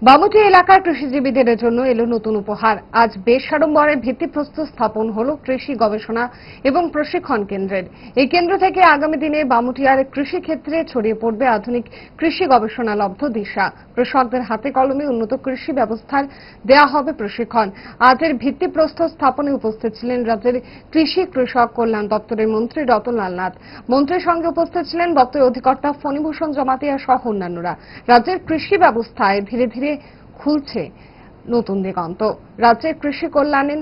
বামুটি এলাকার কৃষিজীবীদের জন্য এলো নতুন উপহার। আজ বেশ সাড়ম্বরে ভিত্তিপ্রস্তর স্থাপন হলো কৃষি গবেষণা এবং প্রশিক্ষণ কেন্দ্রের। এই কেন্দ্র থেকে আগামী দিনে বামুটিয়ার কৃষি ক্ষেত্রে ছড়িয়ে পড়বে আধুনিক কৃষি গবেষণা লব্ধ দিশা। কৃষকদের হাতে কলমে উন্নত কৃষি ব্যবস্থার দেয়া হবে প্রশিক্ষণ। আজের ভিত্তিপ্রস্তর স্থাপনে উপস্থিত ছিলেন রাজ্যের কৃষি কৃষক কল্যাণ দপ্তরের মন্ত্রী রতনলাল নাথ। মন্ত্রীর সঙ্গে উপস্থিত ছিলেন দপ্তরের অধিকর্তা ফণীভূষণ জমাতিয়া সহ অন্যান্যরা। রাজ্যের কৃষি ব্যবস্থায় ধীরে ধীরে খুলছে নতুন দিগন্ত। রাজ্যের কৃষি কল্যাণে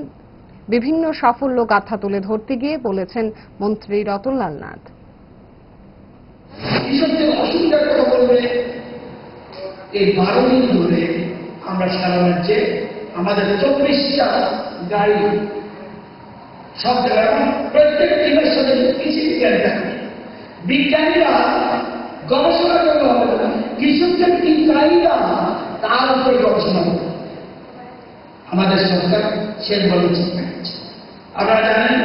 বিভিন্ন সাফল্য গাথা তুলে ধরতে গিয়ে বলেছেন মন্ত্রী রতনলাল নাথ। কৃষকদের অসুবিধার কথা বলবে, এই 12 দিন ধরে আমরা সারা রাজ্যে আমাদের 24টা গাড়ি সব জায়গায় প্রত্যেক টিমের সাথে কৃষি বিজ্ঞান থাকবে। বিজ্ঞানীরা গবেষণা করতে হবে না, কৃষকদের কি চাহিদা তার উপরে গবেষণা করতে হবে। আমাদের সরকার সে বলেছে। আপনারা জানেন,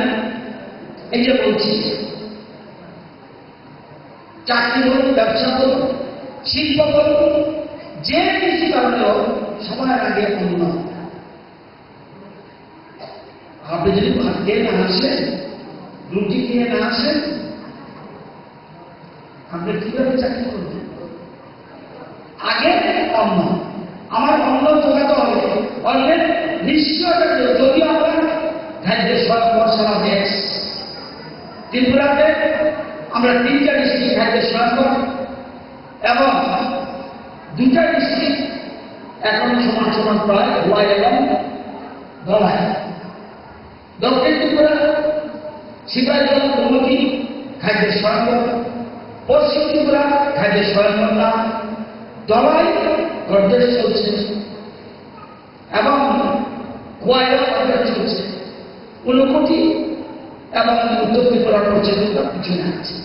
এই যে বলছি, চাকরি বলুন, ব্যবসা বলুন, শিল্প বলুন, যে কৃষি কারণে হোক সবার আগে উন্নত। আপনি যদি ভাত খেয়ে না আসেন, রুটি খেয়ে না আসেন, আপনি কিভাবে চাকরি করবেন? আগে অন্ন, আমার অন্ন যোগাতে হবে। অন্যের নিশ্চয়তা যদি আপনার খাদ্য স্বয়ংবর সারা দেশ, ত্রিপুরাতে আমরা 3টা ডিস্ট্রিক্ট খাদ্য স্বয়ংবর এবং 2টা ডিস্ট্রিক্ট এখন সমান সমান প্রায় গোয়াই এবং ধলাই। দক্ষিণ ত্রিপুরা শিবাজল উন্নতি খাদ্য স্বয়ংবর, পশ্চিম ত্রিপুরা খাদ্য স্বয়ংবর না, ধলাই গর্দেশ চলছে এবং গোয়াইরা গর্দেশ চলছে। 59 এবং উত্তর ত্রিপুরা পর্যন্ত পিছনে আছে।